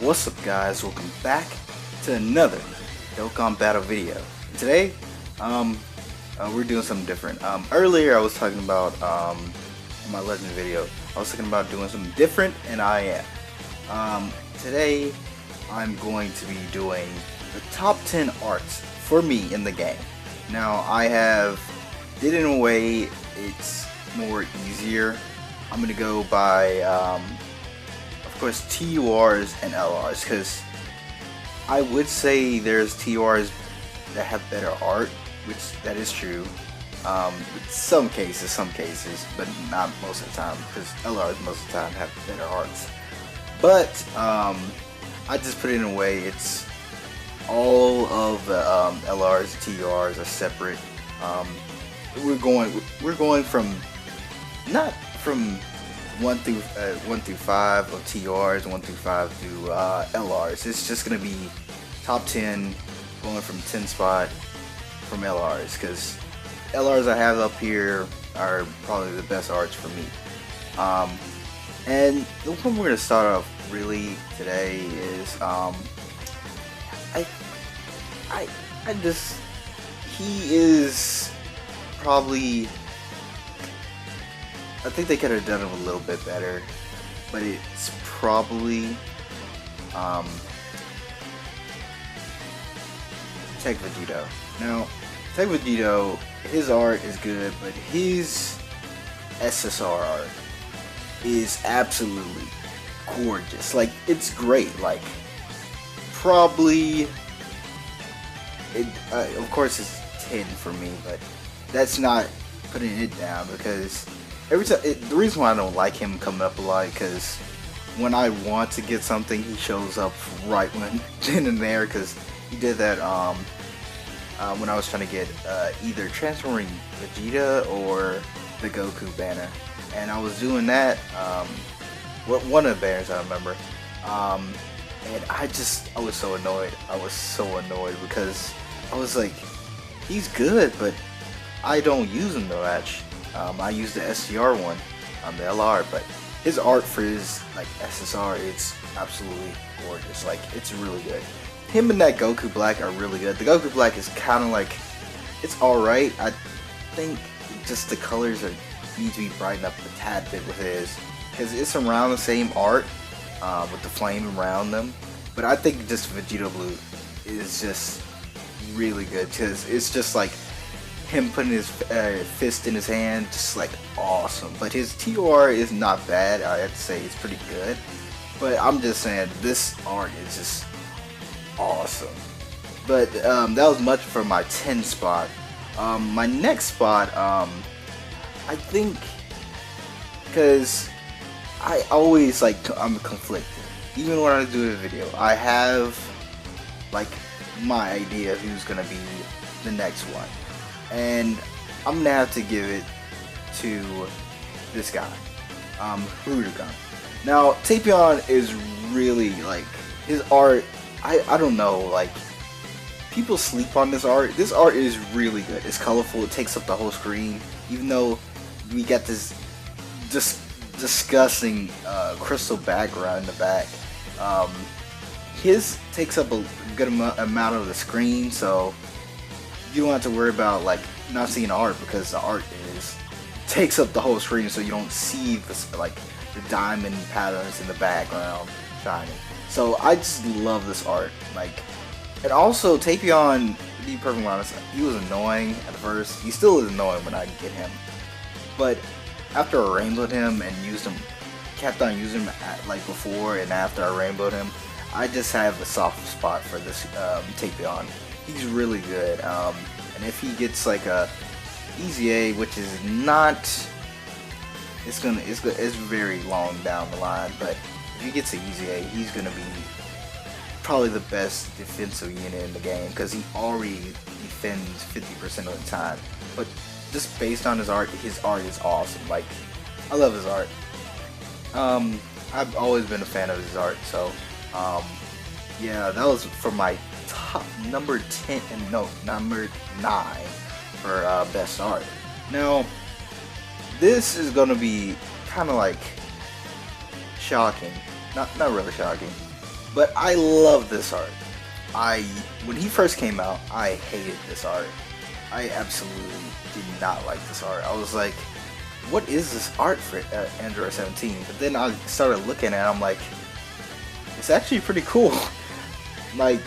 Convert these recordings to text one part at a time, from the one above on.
What's up, guys? Welcome back to another Dokkan battle video. Today, we're doing something different. Earlier I was talking about in my legend video, I was talking about doing something different, and I am. Today I'm going to be doing the top 10 arts for me in the game. Now I have did it in a way it's more easier. I'm gonna go by of course TURs and LRs, because I would say there's TURs that have better art, which that is true. Some cases, but not most of the time, because LRs most of the time have better arts. But I just put it in a way it's all of the LRs and TURs are separate. We're going from not from 1 through 5 of TRs, 1 through 5 through LRs. It's just gonna be top 10, going from 10 spot from LRs, because LRs I have up here are probably the best arts for me. And the one we're gonna start off really today is he is probably, I think they could have done it a little bit better, but it's probably Tech Vegito. Now, Tech Vegito, his art is good, but his SSR art is absolutely gorgeous. Like, it's great. Like, probably, of course it's 10 for me, but that's not putting it down, because every time, the reason why I don't like him coming up a lot, because when I want to get something, he shows up right when then and there. Because he did that when I was trying to get either transforming Vegeta or the Goku banner, and I was doing that. One of the banners I remember, and I was so annoyed. I was so annoyed because I was like, he's good, but I don't use him that much. I use the SDR one on the LR, but his art for his like SSR, it's absolutely gorgeous. Like, it's really good. Him and that Goku Black are really good. The Goku Black is kind of like, it's alright. I think just the colors need to be brightened up a tad bit with his, because it's around the same art with the flame around them. But I think just Vegito Blue is just really good, because it's just like him putting his fist in his hand, just like awesome. But his TR is not bad. I have to say it's pretty good. But I'm just saying this art is just awesome. But that was much for my 10 spot. My next spot, I think, because I always I'm conflicted. Even when I do a video, I have like my idea of who's gonna be the next one, and I'm gonna have to give it to this guy, Dokkan. Now, Tapion is really, like, his art, I don't know, like, people sleep on this art. This art is really good. It's colorful, it takes up the whole screen, even though we got this disgusting crystal background in the back. His takes up a good amount of the screen, so you don't have to worry about like not seeing art, because the art takes up the whole screen, so you don't see the diamond patterns in the background shining. So I just love this art. Like, and also Tapion, to be perfectly honest, he was annoying at first. He still is annoying when I get him, but after I rainbowed him and kept on using him like before and after I rainbowed him, I just have a soft spot for this Tapion. He's really good, and if he gets like a easy A, which is not, it's very long down the line, but if he gets an easy A, he's gonna be probably the best defensive unit in the game, because he already defends 50% of the time. But just based on his art is awesome. Like, I love his art. I've always been a fan of his art, so yeah, that was for my top number 10 and no, number 9 for best art. Now, this is gonna be kind of like shocking, not really shocking. But I love this art. I When he first came out, I hated this art. I absolutely did not like this art. I was like, what is this art for Android 17? But then I started looking at it, I'm like, it's actually pretty cool. Like,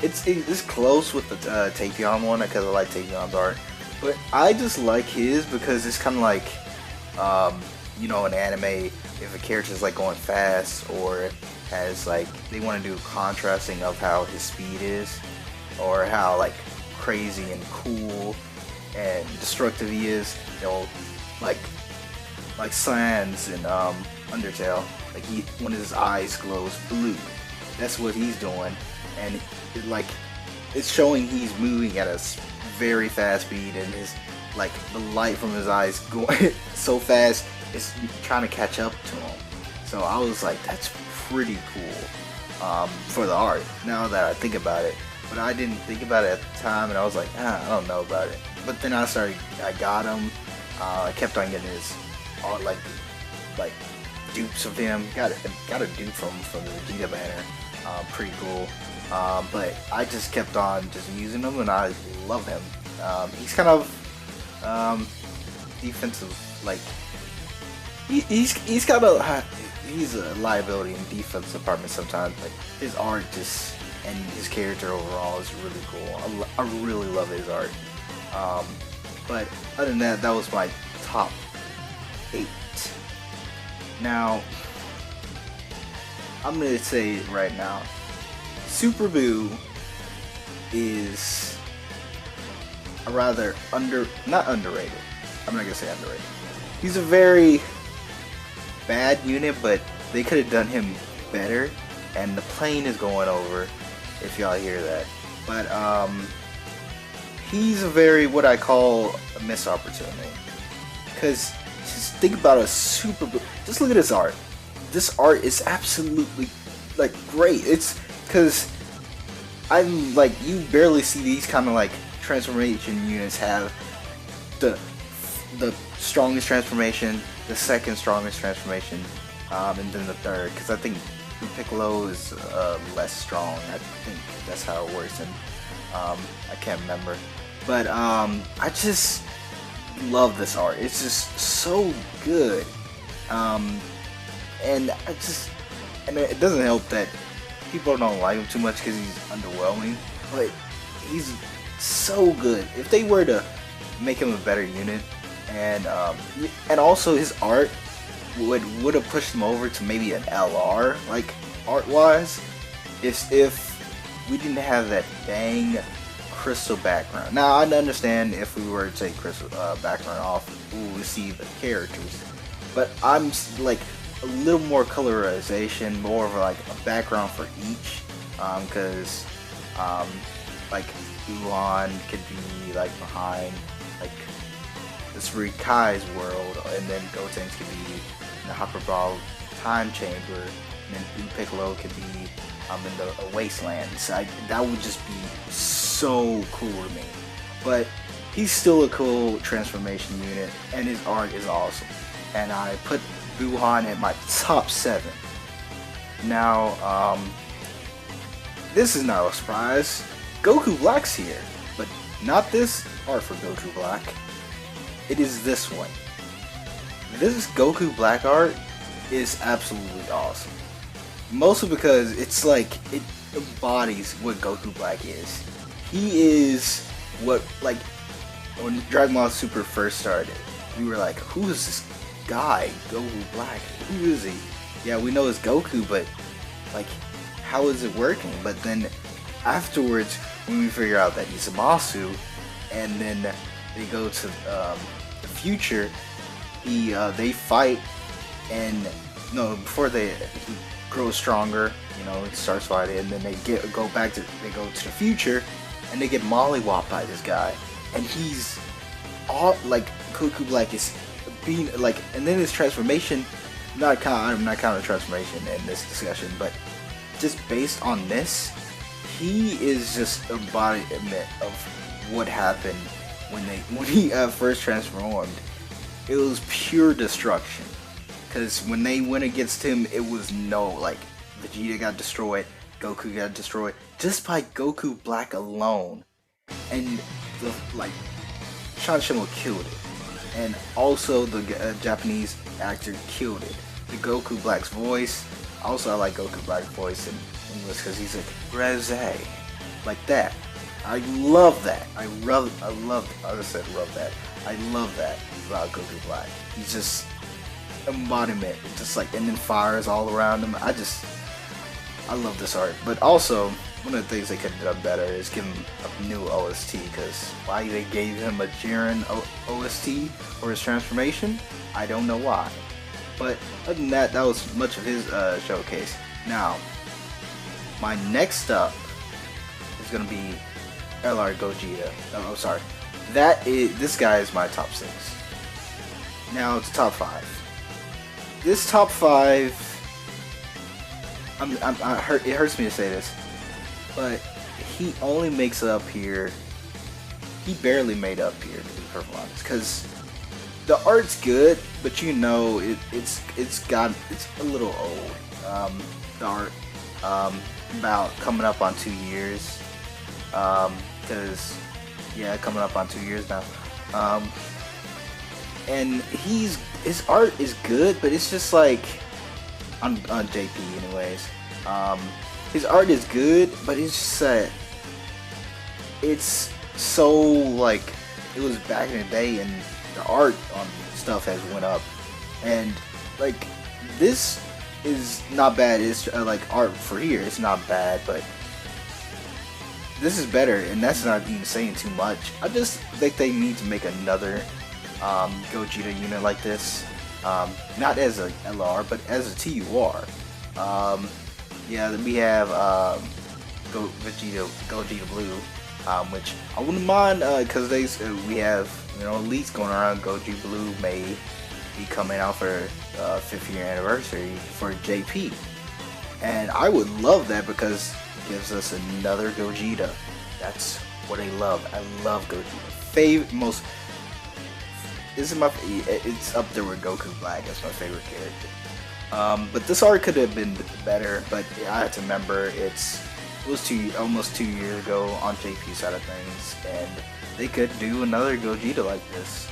it's close with the Tapion one because I like Tapion's art. But I just like his because it's kind of like, you know, in anime, if a character's like going fast or has like, they want to do contrasting of how his speed is or how like crazy and cool and destructive he is, you know, like Sans in Undertale, like one of his eyes glows blue. That's what he's doing, and it's showing he's moving at a very fast speed, and his like the light from his eyes going so fast, it's trying to catch up to him. So I was like, that's pretty cool for the art. Now that I think about it, but I didn't think about it at the time, and I was like, I don't know about it. But then I got him. I kept on getting his art, like dupes of him. Got a dupe from the Vegeta banner. Pretty cool. But I just kept on just using him, and I love him. He's kind of defensive, like he's got he's a liability in defense department sometimes. Like his art just and his character overall is really cool. I really love his art. But other than that, that was my top 8. Now, I'm gonna say it right now, Super Boo is a rather not underrated. I'm not gonna say underrated. He's a very bad unit, but they could have done him better. And the plane is going over, if y'all hear that. But he's a very, what I call, a missed opportunity. Because just think about a Super Boo. Just look at his art. This art is absolutely like great. It's because I'm like, you barely see these kind of like transformation units have the strongest transformation, the second strongest transformation, and then the third. Because I think Piccolo is less strong. I think that's how it works, and I can't remember. But I just love this art. It's just so good. And it doesn't help that people don't like him too much because he's underwhelming. But he's so good. If they were to make him a better unit, and also his art would have pushed him over to maybe an LR, like art-wise, if we didn't have that dang crystal background. Now I understand if we were to take crystal background off, we would see the characters, but I'm like a little more colorization, more of like a background for each, because like Ulan could be like behind like this Rikai's world, and then Gotenks could be in the Hyperbolic Time Chamber, and then Blue Piccolo could be in the Wastelands. That would just be so cool to me. But he's still a cool transformation unit, and his art is awesome. And I put Buhan at my top 7. Now, this is not a surprise. Goku Black's here, but not this art for Goku Black. It is this one. This Goku Black art is absolutely awesome. Mostly because it's like, it embodies what Goku Black is. He is what, like, when Dragon Ball Super first started, we were like, who is this guy, Goku Black? Who is he? Yeah, we know it's Goku, but, like, how is it working? But then, afterwards, when we figure out that he's a Masu, and then they go to the future, they fight, and, no, before he grows stronger, you know, he starts fighting, and then they go to the future, and they get mollywopped by this guy, and he's all like, Goku Black is being like, and then his transformation, I'm not counting transformation in this discussion, but just based on this, he is just an embodiment of what happened when he first transformed. It was pure destruction. Because when they went against him, it was like, Vegeta got destroyed, Goku got destroyed just by Goku Black alone, and the like Sean Schemmel killed it, and also the Japanese actor killed it. The Goku Black's voice, also I like Goku Black's voice in English because he's like Rose, like that. I love that. I just said love that. I love that about Goku Black. He's just embodiment, just like, and then fires all around him. I love this art. But also, one of the things they could have done better is give him a new OST, because why they gave him a Jiren OST for his transformation, I don't know why. But other than that, that was much of his showcase. Now, my next up is gonna be LR Gogeta. Oh, sorry. This guy is my top 6. Now it's top 5. This top 5, it hurts me to say this, but he only makes it up here. He barely made up here, to be perfectly honest, because the art's good, but you know it's a little old. The art, about coming up on 2 years. Because coming up on 2 years now. And his art is good, but it's just like on JP anyways. His art is good, but it's just it's so like it was back in the day, and the art on stuff has went up, and like this is not bad. It's like art for here, it's not bad, but this is better, and that's not even saying too much. I just think they need to make another Gogeta unit like this, not as a LR, but as a TUR. We have Gogeta Blue, which I wouldn't mind, because we have elites going around. Gogeta Blue may be coming out for 5th year anniversary for JP, and I would love that because gives us another Gogeta. That's what I love. I love Gogeta. It's up there with Goku Black. That's my favorite character. But this art could have been better. But I have to remember it was almost 2 years ago on JP side of things, and they could do another Gogeta like this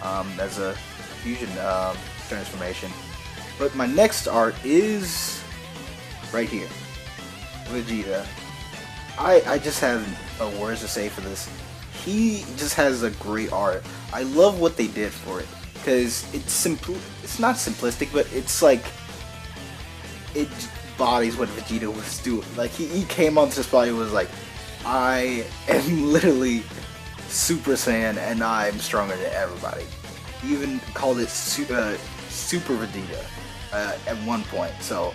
as a fusion transformation. But my next art is right here. Vegeta. I just have no words to say for this. He just has a great art. I love what they did for it, because it's not simplistic, but it's like it embodies what Vegeta was doing. Like he came onto this body and was like, I am literally Super Saiyan and I'm stronger than everybody. He even called it Super Vegeta at one point. So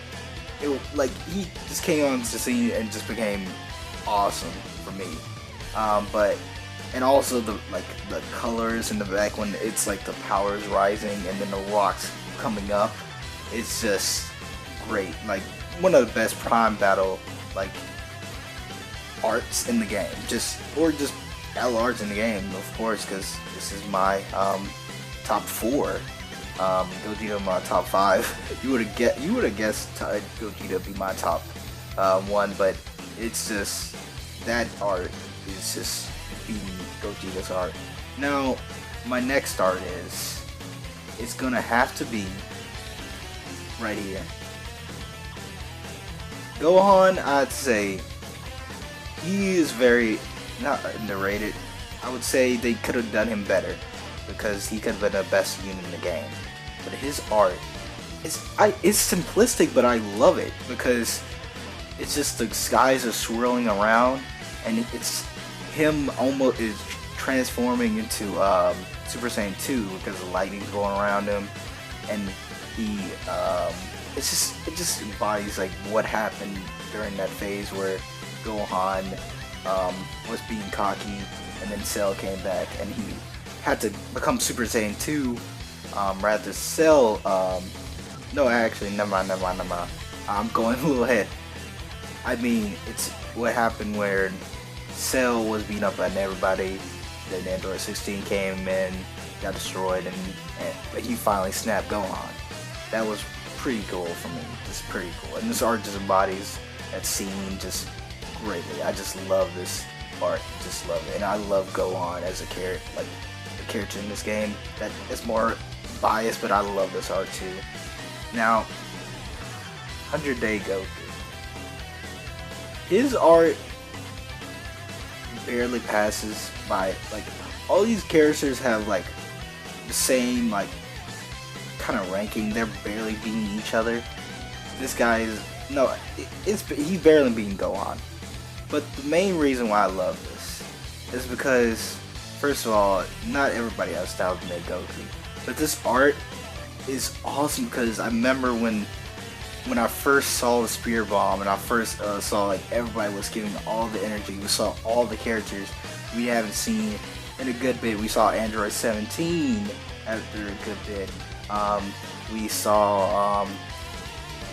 he just came on to the scene and just became awesome for me. And also the colors in the back when it's like the powers rising and then the rocks coming up, it's just great. Like one of the best prime battle arts in the game, just LRs in the game, of course, because this is my top 4. Gogeta my top 5. You would have guessed Gogeta be my top 1, but it's just that art is just beating Gogeta's art. Now, my next art it's gonna have to be right here. Gohan, I'd say he is very not underrated. I would say they could have done him better because he could have been the best unit in the game. But his art it's simplistic, but I love it because it's just the skies are swirling around, and it's him almost is transforming into Super Saiyan 2 because the lightning's going around him, and he it just embodies like what happened during that phase where Gohan was being cocky, and then Cell came back and he had to become Super Saiyan 2. Rather Cell, no, actually, never mind. I'm going a little ahead. I mean, it's what happened where Cell was beating up on everybody, then Android 16 came in, got destroyed, and he finally snapped Gohan. That was pretty cool for me. It's pretty cool. And this art just embodies that scene just greatly. I just love this art, just love it, and I love Gohan as a character, like the character in this game. That is more biased, but I love this art too. Now, 100-Day Goku. His art barely passes by. Like, all these characters have like the same like kind of ranking. They're barely beating each other. This guy is he's barely beating Gohan. But the main reason why I love this is because, first of all, not everybody has style to make Goku, but this art is awesome because I remember when I first saw the Spear Bomb and I first saw like everybody was giving all the energy. We saw all the characters we haven't seen in a good bit. We saw Android 17 after a good bit. We saw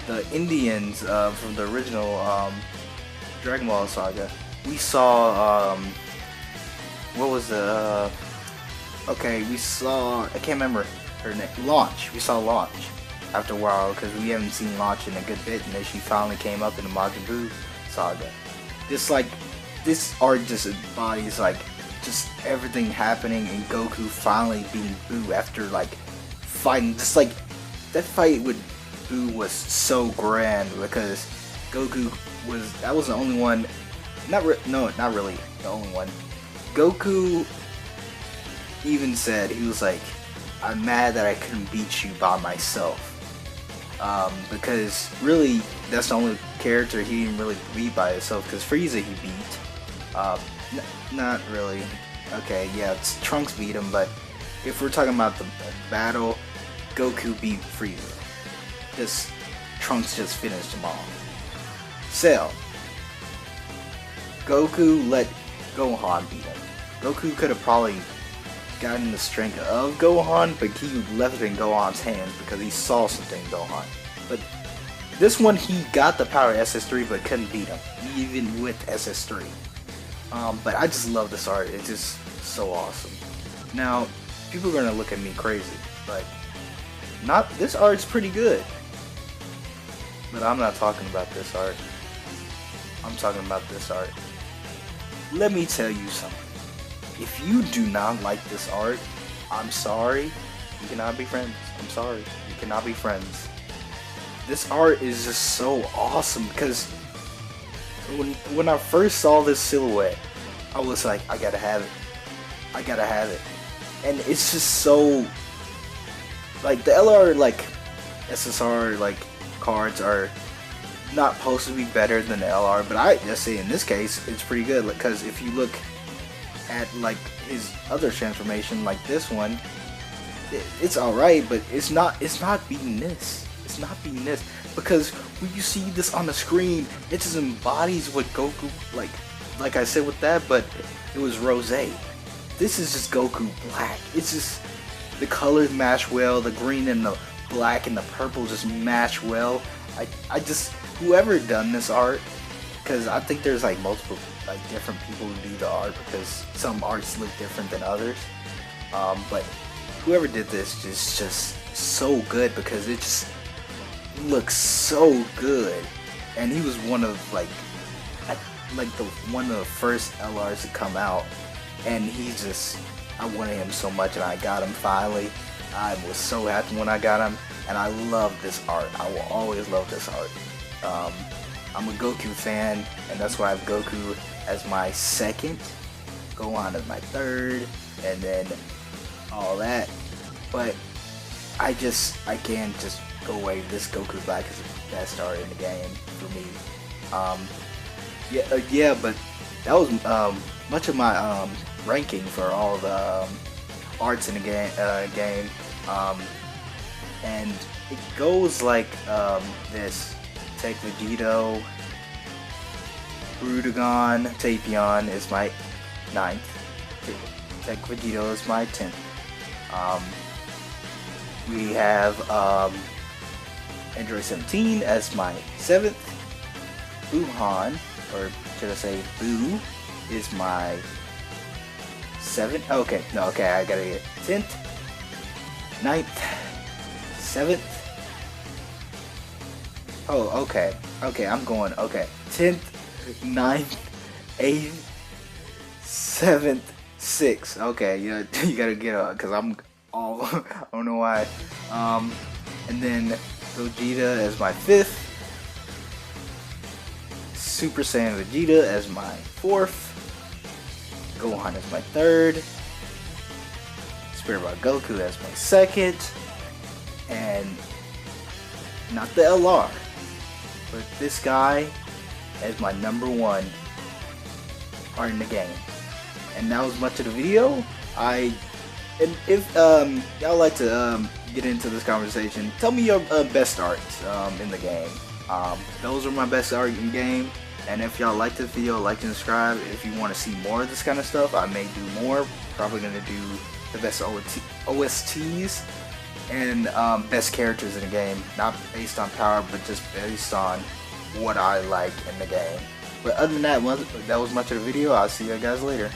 the Indians from the original Dragon Ball Saga. We saw what was the okay, we saw, I can't remember her name. Launch. We saw Launch after a while because we haven't seen Launch in a good bit, and then she finally came up in the Majin Buu Saga. Just like this art just embodies like just everything happening, and Goku finally beating Buu after like fighting. Just like that fight with Buu was so grand because Goku was the only one. Not really the only one. Goku even said, he was like, I'm mad that I couldn't beat you by myself. Because really, that's the only character he didn't really beat by himself. Because Frieza he beat. Not really. Okay, yeah, Trunks beat him, but if we're talking about the battle, Goku beat Frieza. Trunks just finished him off. Cell. Goku let Gohan beat him. Goku could have probably gotten the strength of Gohan, but he left it in Gohan's hands because he saw something in Gohan. But this one, he got the power of SS3 but couldn't beat him, even with SS3. But I just love this art. It's just so awesome. Now, people are gonna look at me crazy, but this art's pretty good. But I'm not talking about this art. I'm talking about this art. Let me tell you something. If you do not like this art, I'm sorry. You cannot be friends. I'm sorry. You cannot be friends. This art is just so awesome because when I first saw this silhouette, I was like, I gotta have it. I gotta have it. And it's just so, like, the LR, like, SSR, like, cards are not supposed to be better than the LR, but I just say in this case, it's pretty good, because if you look at, like, his other transformation, like this one, it's alright, but it's not beating this. It's not beating this, because when you see this on the screen, it just embodies what Goku, like I said with that, but it was Rosé. This is just Goku Black. It's just, the colors match well, the green and the black and the purple just match well. I just, whoever done this art, because I think there's like multiple, like different people who do the art, because some arts look different than others. But whoever did this just so good, because it just looks so good. And he was one of one of the first LRs to come out, and I wanted him so much, and I got him finally. I was so happy when I got him, and I love this art. I will always love this art. I'm a Goku fan, and that's why I have Goku as my second, Gohan as my third, and then all that. But I can't just go away. This Goku Black is the best art in the game for me. Yeah, but that was much of my ranking for all the arts in the game. And it goes like this: Tech Vegito, Brudagon, Tapion is my 9th. Tech Vegito is my 10th. We have Android 17 as my 7th. Buhan, or should I say Boo, is my 7th. Okay, I gotta get 10th, 9th, 7th. Oh, okay. Okay, I'm going. Okay, 10th, 9th, 8th, 7th, 6th. Okay, you you gotta get up because I'm all. I don't know why. And then Vegeta as my 5th. Super Saiyan Vegeta as my 4th. Gohan as my 3rd. Spirit by Goku as my 2nd. And not the LR, but this guy as my number 1 art in the game. And that was much of the video. And if y'all like to get into this conversation, tell me your best arts in the game. Those are my best art in the game. And if y'all like this video, like and subscribe. If you want to see more of this kind of stuff, I may do more. Probably gonna do the best OSTs and best characters in the game, not based on power, but just based on what I like in the game. But other than that, that was much of the video. I'll see you guys later.